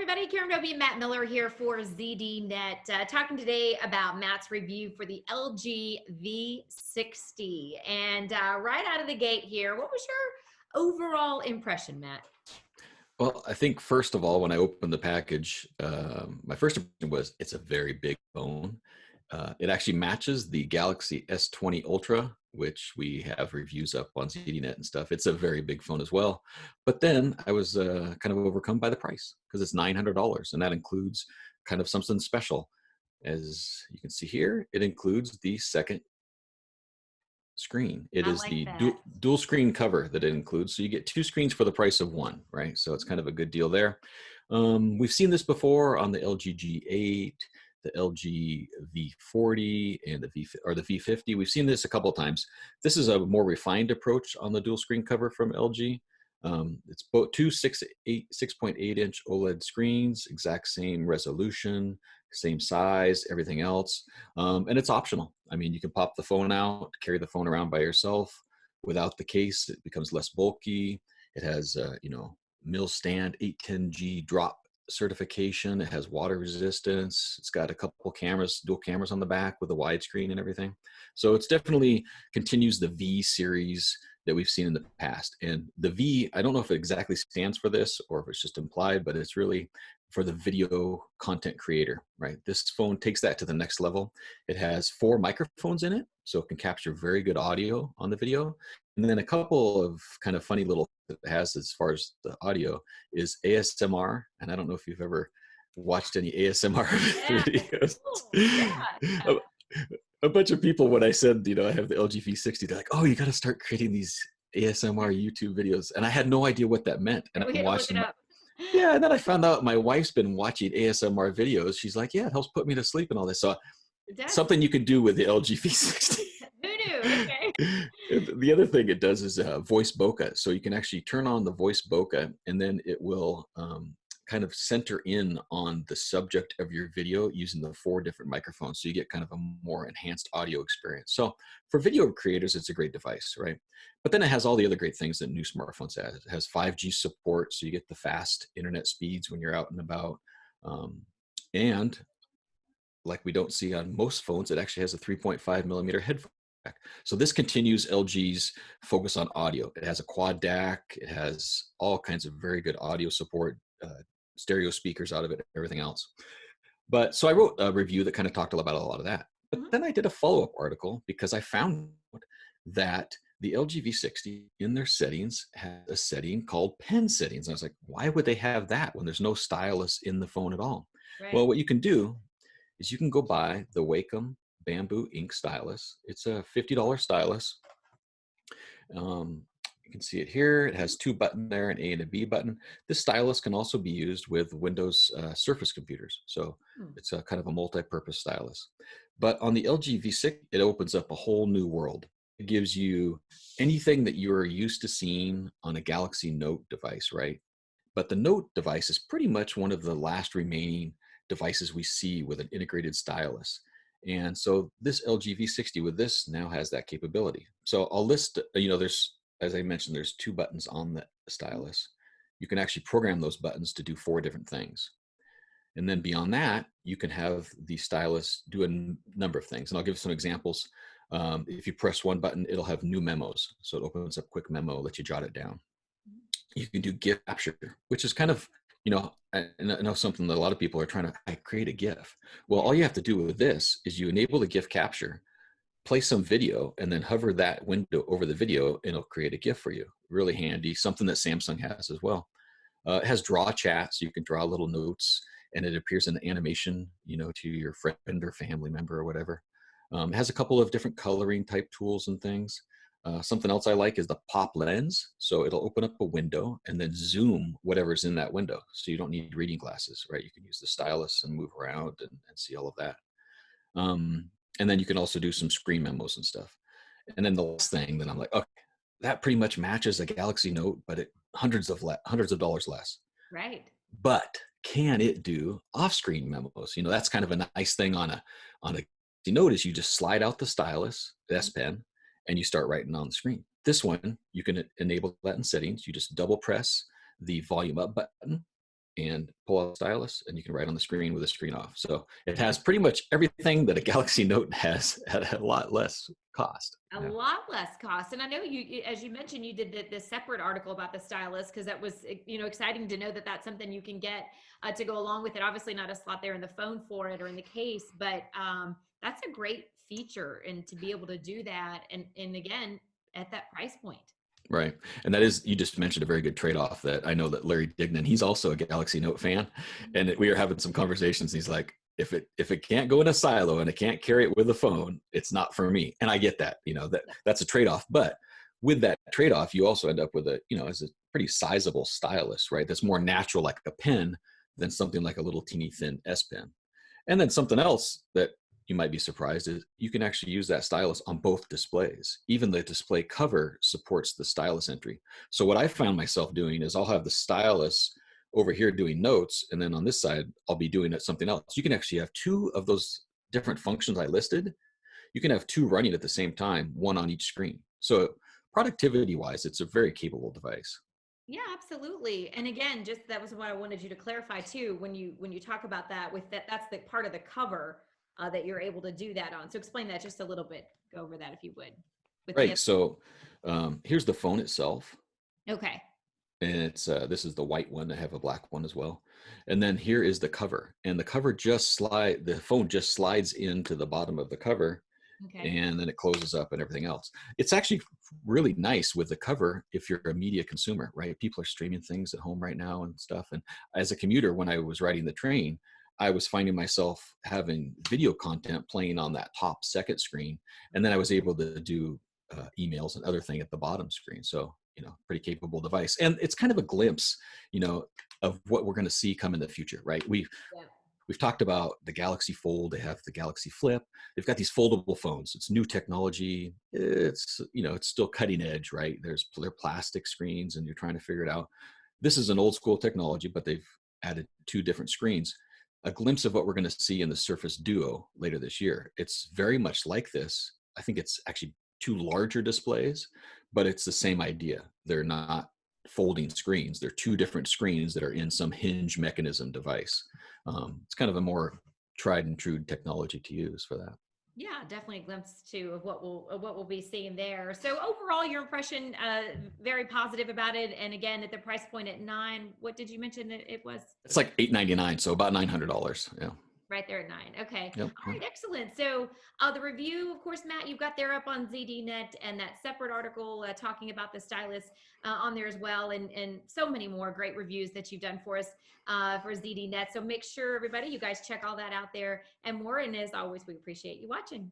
everybody. Karen Dobie and Matt Miller here for ZDNet. Talking today about Matt's review for the LG V60. And right out of the gate here, what was your overall impression, Matt? Well, I think first of all, when I opened the package, my first impression was it's a very big phone. It actually matches the Galaxy S20 Ultra, which we have reviews up on ZDNet and stuff. It's a very big phone as well. But then I was kind of overcome by the price because it's $900, and that includes kind of something special. As you can see here, it includes the second screen. It I is like the that. dual screen cover that it includes. So you get two screens for the price of one, right? So it's kind of a good deal there. We've seen this before on the LG G8, the LG V40, and the V50. We've seen this a couple of times. This is a more refined approach on the dual screen cover from LG. It's both two 6.8-inch OLED screens, exact same resolution, same size, everything else. And it's optional. I mean, you can pop the phone out, carry the phone around by yourself. Without the case, it becomes less bulky. It has, mil stand 810G drop certification. It has water resistance. It's got a couple cameras, dual cameras on the back with a widescreen and everything. So it's definitely continues the V series that we've seen in the past. And the V, I don't know if it exactly stands for this or if it's just implied, but it's really for the video content creator, right? This phone takes that to the next level. It has 4 microphones in it, so it can capture very good audio on the video. And then a couple of kind of funny little that it has as far as the audio is ASMR. And I don't know if you've ever watched any ASMR Yeah, that's videos. cool. Yeah, a, a bunch of people, when I said, I have the LG V60, they're like, oh, you got to start creating these ASMR YouTube videos. And I had no idea what that meant. And yeah. We I'm had to look it watching up. yeah, and then I found out my wife's been watching ASMR videos. She's like, yeah, it helps put me to sleep and all this. So It does. something you can do with the LG V60. Who knew? Okay. And the other thing it does is voice bokeh. So you can actually turn on the voice bokeh, and then it will kind of center in on the subject of your video using the 4 different microphones. So you get kind of a more enhanced audio experience. So for video creators, it's a great device, right? But then it has all the other great things that new smartphones have. It has 5G support, so you get the fast internet speeds when you're out and about. And like we don't see on most phones, it actually has a 3.5 millimeter headphone jack. So this continues LG's focus on audio. It has a quad DAC. It has all kinds of very good audio support, stereo speakers out of it, everything else. But so I wrote a review that kind of talked about a lot of that. But Mhm. then I did a follow-up article because I found that the LG V60 in their settings has a setting called pen settings. I was like, why would they have that when there's no stylus in the phone at all? Right. Well, what you can do is you can go buy the Wacom Bamboo Ink Stylus. It's a $50 stylus. You can see it here. It has 2 buttons there, an A and a B button. This stylus can also be used with Windows Surface computers. So Hmm. it's a kind of a multi-purpose stylus. But on the LG V6, it opens up a whole new world. It gives you anything that you're used to seeing on a Galaxy Note device, right? But the Note device is pretty much one of the last remaining devices we see with an integrated stylus. And so this LG V60 with this now has that capability. So I'll list, there's, as I mentioned, there's 2 buttons on the stylus. You can actually program those buttons to do 4 different things. And then beyond that, you can have the stylus do a number of things. And I'll give some examples. If you press one button, it'll have new memos. So it opens up quick memo, let you jot it down. You can do GIF capture, which is kind of, I know something that a lot of people are trying to create a GIF. Well, Yeah. all you have to do with this is you enable the GIF capture, play some video, and then hover that window over the video, and it'll create a GIF for you. Really handy, something that Samsung has as well. It has draw chat, so you can draw little notes, and it appears in the animation, to your friend or family member or whatever. It has a couple of different coloring type tools and things. Something else I like is the pop lens. So it'll open up a window and then zoom whatever's in that window. So you don't need reading glasses, right? You can use the stylus and move around and see all of that. And then you can also do some screen memos and stuff. And then the last thing that I'm like, okay, that pretty much matches a Galaxy Note, but it hundreds of dollars less. Right. But can it do off-screen memos? That's kind of a nice thing on a you notice you just slide out the stylus, the S Pen, and you start writing on the screen. This one, you can enable that in settings. You just double press the volume up button, and pull out a stylus, and you can write on the screen with the screen off. So it has pretty much everything that a Galaxy Note has at a lot less cost. A lot less cost. And I know as you mentioned, you did the separate article about the stylus, because that was, exciting to know that that's something you can get to go along with it. Obviously not a slot there in the phone for it or in the case, but that's a great feature, and to be able to do that. And again, at that price point. Right. And that is, you just mentioned a very good trade-off that I know that Larry Dignan, he's also a Galaxy Note fan. And we were having some conversations. He's like, if it can't go in a silo and it can't carry it with a phone, it's not for me. And I get that, that's a trade-off. But with that trade-off, you also end up with as a pretty sizable stylus, right? That's more natural, like a pen, than something like a little teeny thin S Pen. And then something else that you might be surprised is you can actually use that stylus on both displays. Even the display cover supports the stylus entry. So what I found myself doing is I'll have the stylus over here doing notes, and then on this side, I'll be doing something else. You can actually have two of those different functions I listed. You can have two running at the same time, one on each screen. So productivity-wise, it's a very capable device. Yeah, absolutely. And again, just that was what I wanted you to clarify too. When you talk about that, that's the part of the cover that you're able to do that on. So explain that just a little bit. Go over that if you would. Right. So here's the phone itself. Okay. And it's this is the white one. I have a black one as well. And then here is the cover. And the cover the phone just slides into the bottom of the cover. Okay. And then it closes up and everything else. It's actually really nice with the cover if you're a media consumer, right? People are streaming things at home right now and stuff. And as a commuter, when I was riding the train, I was finding myself having video content playing on that top second screen. And then I was able to do emails and other thing at the bottom screen. So, pretty capable device. And it's kind of a glimpse, of what we're going to see come in the future, right? We've talked about the Galaxy Fold. They have the Galaxy Flip. They've got these foldable phones. It's new technology. It's still cutting edge, right? They're plastic screens, and you're trying to figure it out. This is an old school technology, but they've added two different screens. A glimpse of what we're going to see in the Surface Duo later this year. It's very much like this. I think it's actually two larger displays, but it's the same idea. They're not folding screens. They're two different screens that are in some hinge mechanism device. It's kind of a more tried and true technology to use for that. Yeah, definitely a glimpse too of what we'll be seeing there. So overall, your impression very positive about it. And again, at the price point at $9, what did you mention it was? It's like $899, so about $900. Yeah. Right there at $9. Okay. Yep. All right. Excellent. So the review, of course, Matt, you've got there up on ZDNet, and that separate article talking about the stylus on there as well, and so many more great reviews that you've done for us for ZDNet. So make sure, everybody, you guys check all that out there and more. And as always, we appreciate you watching.